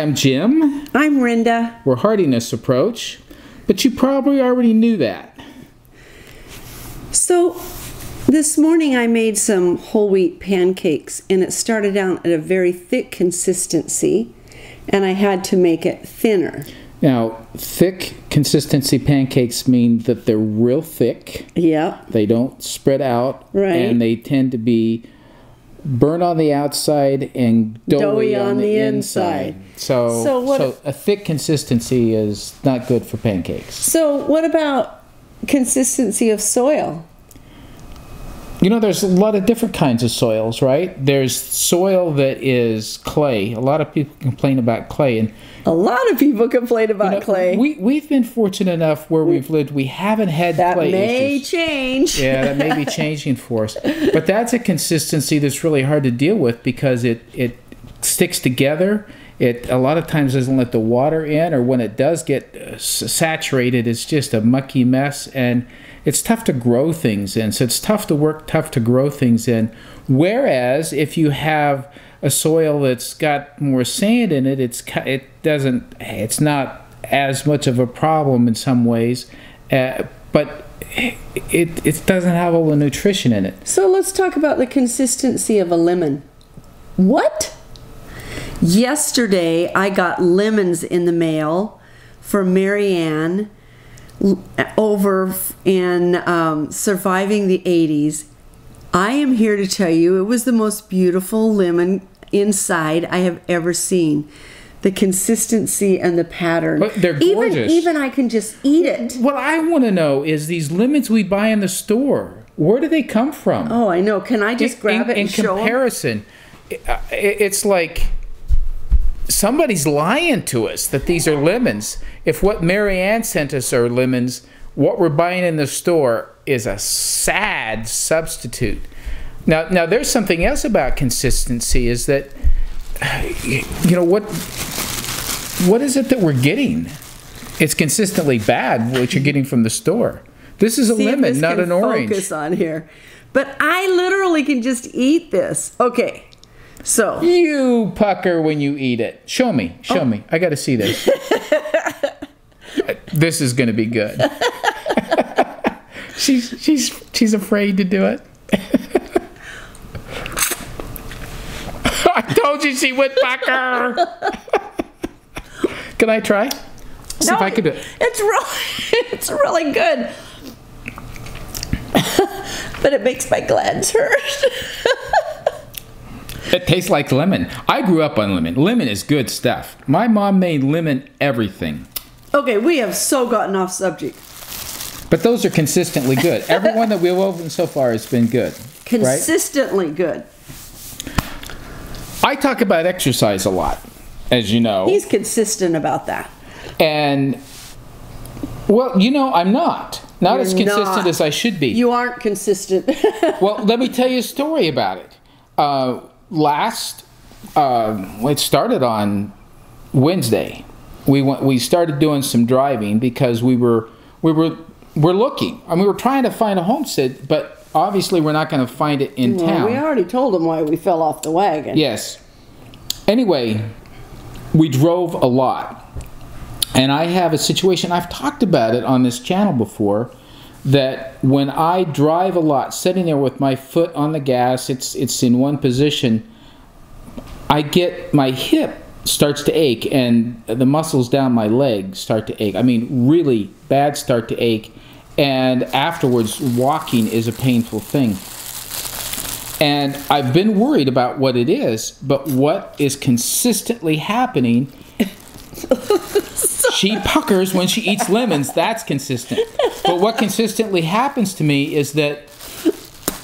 I'm Jim. I'm Rhenda. We're Heartiness Approach, but you probably already knew that. So this morning I made some whole wheat pancakes, and it started out at a very thick consistency, and I had to make it thinner. Now, thick consistency pancakes mean that they're real thick. Yeah. They don't spread out. Right. And they tend to be burnt on the outside and doughy on the inside. So a thick consistency is not good for pancakes. So what about consistency of soil? You know, there's a lot of different kinds of soils, right? There's soil that is clay. A lot of people complain about clay. And a lot of people complain about clay. We've been fortunate enough where we've lived, we haven't had clay issues. That may change. Yeah, that may be changing for us. But that's a consistency that's really hard to deal with because it sticks together. It a lot of times doesn't let the water in, or when it does get saturated, it's just a mucky mess, and it's tough to grow things in. So it's tough to work, tough to grow things in. Whereas if you have a soil that's got more sand in it, it's not as much of a problem in some ways, but it doesn't have all the nutrition in it. So let's talk about the consistency of a lemon. What? Yesterday I got lemons in the mail for Marianne over in Surviving the 80s. I am here to tell you it was the most beautiful lemon inside I have ever seen. The consistency and the pattern. But they're gorgeous. Even I can just eat it. What I want to know is these lemons we buy in the store, where do they come from? Oh, I know. Can I just grab it and show them? In comparison, it's like somebody's lying to us that these are lemons. If what Marianne sent us are lemons, what we're buying in the store is a sad substitute. Now there's something else about consistency, is that, you know, what is it that we're getting? It's consistently bad, what you're getting from the store. This is a lemon, not an orange. Focus on here. But I literally can just eat this. Okay. So you pucker when you eat it. Show me. Show me. I got to see this. This is going to be good. She's afraid to do it. I told you she would pucker. Can I try? See if I can do it. It's really good. But it makes my glands hurt. It tastes like lemon. I grew up on lemon. Lemon is good stuff. My mom made lemon everything. Okay, we have so gotten off subject. But those are consistently good. Every one that we've opened so far has been good. Consistently good. I talk about exercise a lot, as you know. He's consistent about that. And, well, you know, I'm not. Not as consistent as I should be. You aren't consistent. Well, let me tell you a story about it. It started on Wednesday. We started doing some driving because we were looking. I mean, we were trying to find a homestead, but obviously we're not going to find it in town. We already told them why we fell off the wagon. Yes. Anyway, we drove a lot. And I have a situation, I've talked about it on this channel before, that when I drive a lot, sitting there with my foot on the gas, it's in one position, I get, my hip starts to ache and the muscles down my leg start to ache. I mean, really bad start to ache. And afterwards, walking is a painful thing. And I've been worried about what it is, but what is consistently happening, she puckers when she eats lemons. That's consistent. But what consistently happens to me is that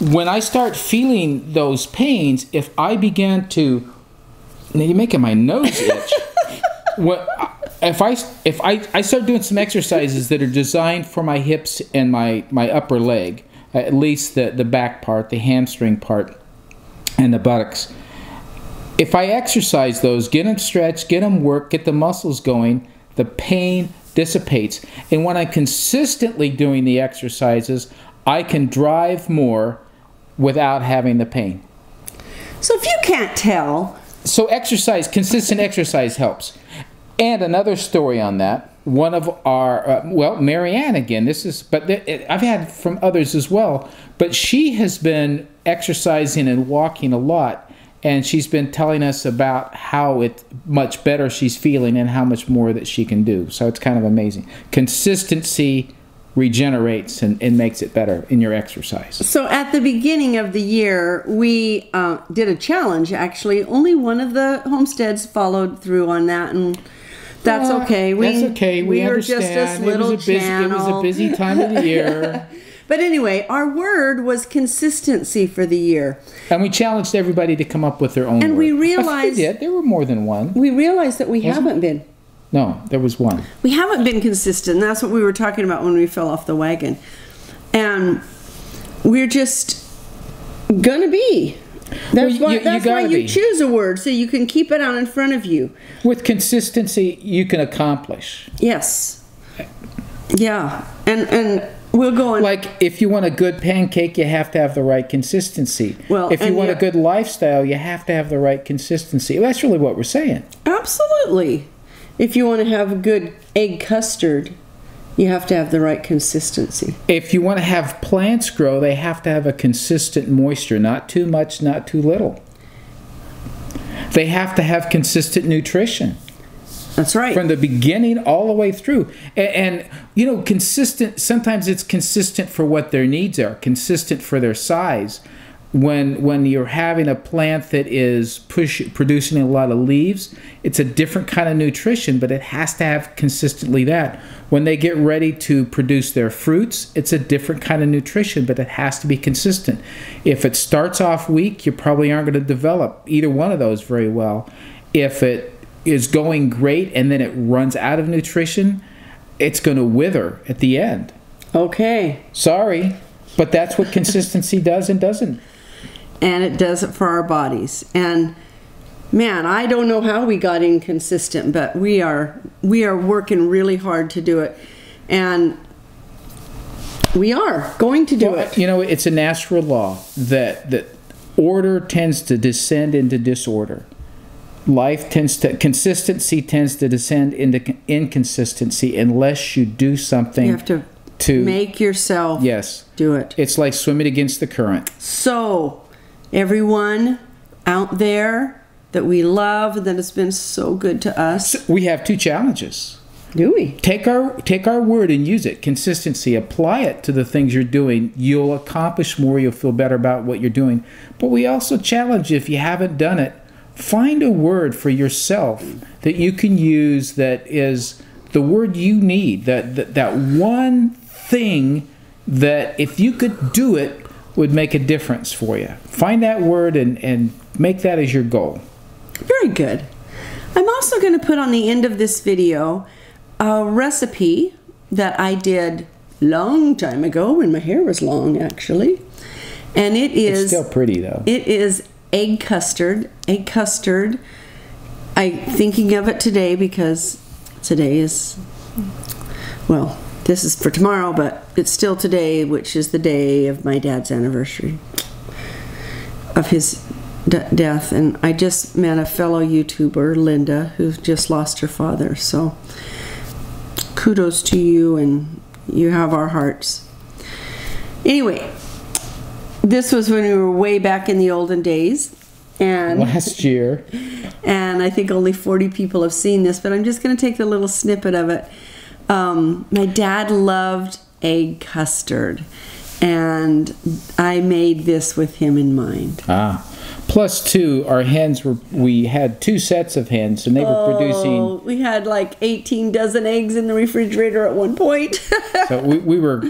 when I start feeling those pains, if I begin to, you're making my nose itch. If I start doing some exercises that are designed for my hips and my upper leg, at least the back part, the hamstring part, and the buttocks. If I exercise those, get them stretched, get them worked, get the muscles going, the pain dissipates. And when I'm consistently doing the exercises, I can drive more without having the pain. So if you can't tell, So exercise, consistent exercise helps. And another story on that, one of our, well, Marianne again, this is, but I've had from others as well, but she has been exercising and walking a lot, and she's been telling us about how much better she's feeling and how much more that she can do. So it's kind of amazing. Consistency regenerates and makes it better in your exercise. So at the beginning of the year, we did a challenge, actually. Only one of the homesteads followed through on that, and that's okay. That's okay. We were understand. just this little channel. It was a busy time of the year. But anyway, our word was consistency for the year. And we challenged everybody to come up with their own and word. We realized... We did. There were more than one. We realized that we haven't been. No, there was one. We haven't been consistent. That's what we were talking about when we fell off the wagon. And we're just going to be. That's why you choose a word, so you can keep it out in front of you. With consistency, you can accomplish. Yes. Yeah. And we'll go on. Like, if you want a good pancake, you have to have the right consistency. Well, if you want a good lifestyle, you have to have the right consistency. That's really what we're saying. Absolutely. If you want to have a good egg custard, you have to have the right consistency. If you want to have plants grow, they have to have a consistent moisture. Not too much, not too little. They have to have consistent nutrition. That's right. From the beginning all the way through. And you know, consistent, sometimes it's consistent for what their needs are, consistent for their size. When you're having a plant that is producing a lot of leaves, it's a different kind of nutrition, but it has to have consistently that. When they get ready to produce their fruits, it's a different kind of nutrition, but it has to be consistent. If it starts off weak, you probably aren't going to develop either one of those very well. If it is going great and then it runs out of nutrition, it's going to wither at the end. Okay. Sorry, but that's what consistency does and doesn't. And it does it for our bodies. And man, I don't know how we got inconsistent, but we are working really hard to do it. And we are going to do it. You know, it's a natural law that order tends to descend into disorder. Consistency tends to descend into inconsistency unless you do something. You have to make yourself do it. It's like swimming against the current. So, everyone out there that we love, that has been so good to us. We have two challenges. Do we? Take our word and use it. Consistency. Apply it to the things you're doing. You'll accomplish more. You'll feel better about what you're doing. But we also challenge you, if you haven't done it, find a word for yourself that you can use that is the word you need. That one thing that if you could do it would make a difference for you. Find that word and make that as your goal. Very good. I'm also going to put on the end of this video a recipe that I did long time ago when my hair was long, actually. And it's still pretty though. It is egg custard. Egg custard. I'm thinking of it today because today is, well, this is for tomorrow, but it's still today, which is the day of my dad's anniversary of his death. And I just met a fellow YouTuber, Rhenda, who just lost her father. So kudos to you, and you have our hearts. Anyway, this was when we were way back in the olden days. And last year. And I think only 40 people have seen this, but I'm just going to take the little snippet of it. My dad loved egg custard, and I made this with him in mind. Plus two, our hens we had 2 sets of hens, and they were producing. We had like 18 dozen eggs in the refrigerator at one point. So we were.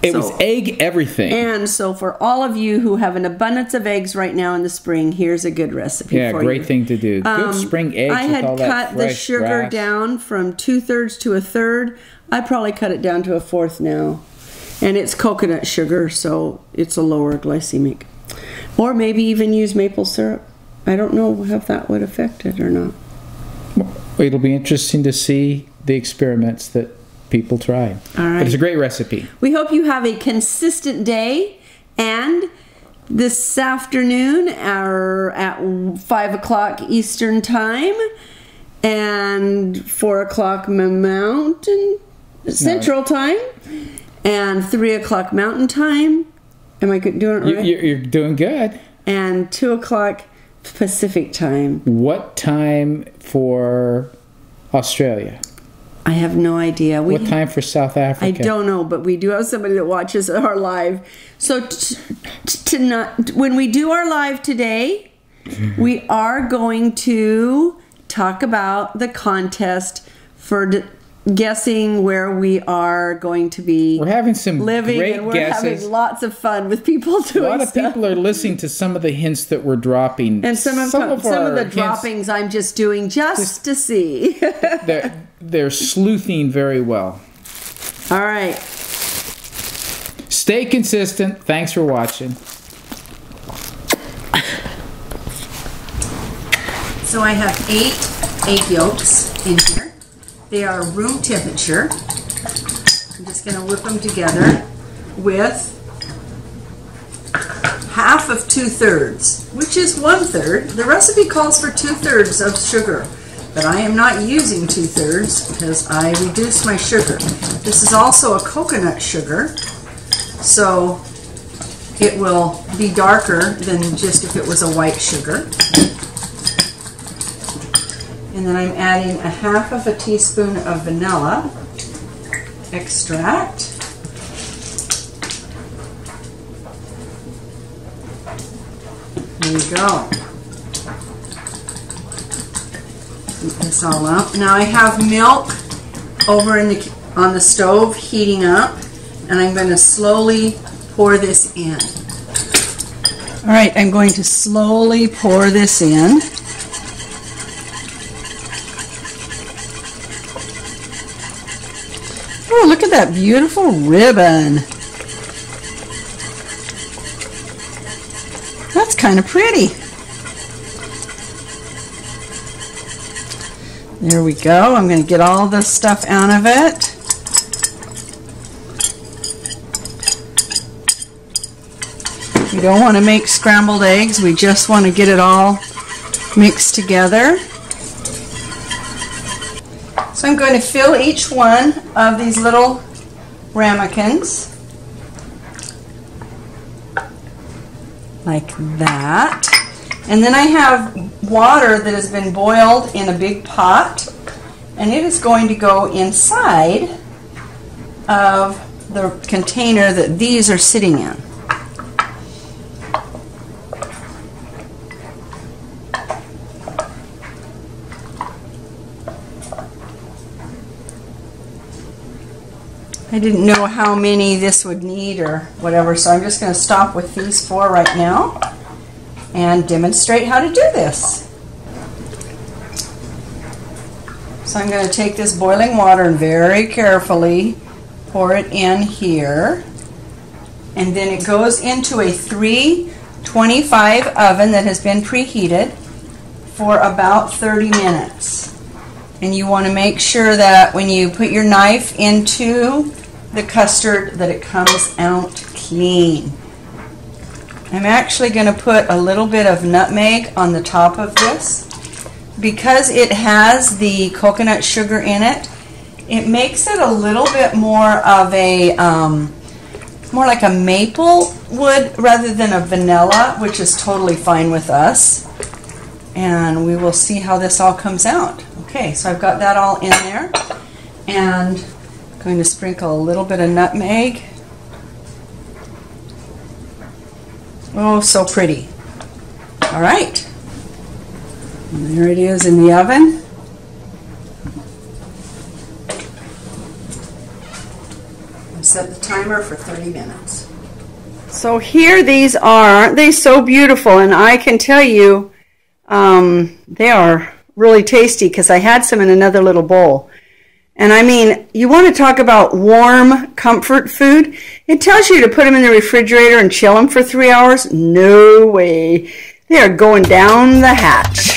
It was egg everything. And so for all of you who have an abundance of eggs right now in the spring, here's a good recipe for you. Yeah, great thing to do. Good spring eggs I had with all that cut the sugar grass down from 2/3 to 1/3. I probably cut it down to 1/4 now. And it's coconut sugar, so it's a lower glycemic. Or maybe even use maple syrup. I don't know if that would affect it or not. It'll be interesting to see the experiments that people try. All right. But it's a great recipe. We hope you have a consistent day, and this afternoon at 5 o'clock Eastern Time and 4 o'clock Mountain Central Time and 3 o'clock Mountain Time. Am I doing it right? You're doing good. And 2 o'clock Pacific Time. What time for Australia? I have no idea. What time for South Africa? I don't know, but we do have somebody that watches our live. So when we do our live today, we are going to talk about the contest for guessing where we are going to be. We're having some living, great and we're guesses. having lots of fun with people doing A lot of people are listening to some of the hints that we're dropping. And some of the hints, droppings I'm just doing just to see. they're sleuthing very well. All right. Stay consistent. Thanks for watching. So I have 8 egg yolks in here. They are room temperature. I'm just going to whip them together with half of 2/3, which is 1/3. The recipe calls for 2/3 of sugar, but I am not using 2/3 because I reduced my sugar. This is also a coconut sugar, so it will be darker than just if it was a white sugar. And then I'm adding a half of a teaspoon of vanilla extract. There we go. Heat this all up. Now I have milk over on the stove heating up, and I'm going to slowly pour this in. All right, I'm going to slowly pour this in. Oh, look at that beautiful ribbon. That's kind of pretty. There we go. I'm going to get all the stuff out of it. We don't want to make scrambled eggs. We just want to get it all mixed together. So I'm going to fill each one of these little ramekins like that. And then I have water that has been boiled in a big pot, and it is going to go inside of the container that these are sitting in. I didn't know how many this would need or whatever, so I'm just going to stop with these 4 right now and demonstrate how to do this. So I'm going to take this boiling water and very carefully pour it in here, and then it goes into a 325 oven that has been preheated for about 30 minutes. And you want to make sure that when you put your knife into the custard that it comes out clean. I'm actually going to put a little bit of nutmeg on the top of this. Because it has the coconut sugar in it, it makes it a little bit more of a, more like a maple wood rather than a vanilla, which is totally fine with us. And we will see how this all comes out. Okay, so I've got that all in there, and I'm going to sprinkle a little bit of nutmeg. Oh, so pretty. All right, and there it is in the oven. I'll set the timer for 30 minutes. So here these are. Aren't they so beautiful? And I can tell you, they are really tasty because I had some in another little bowl. And I mean, you want to talk about warm comfort food? It tells you to put them in the refrigerator and chill them for 3 hours. No way. They are going down the hatch.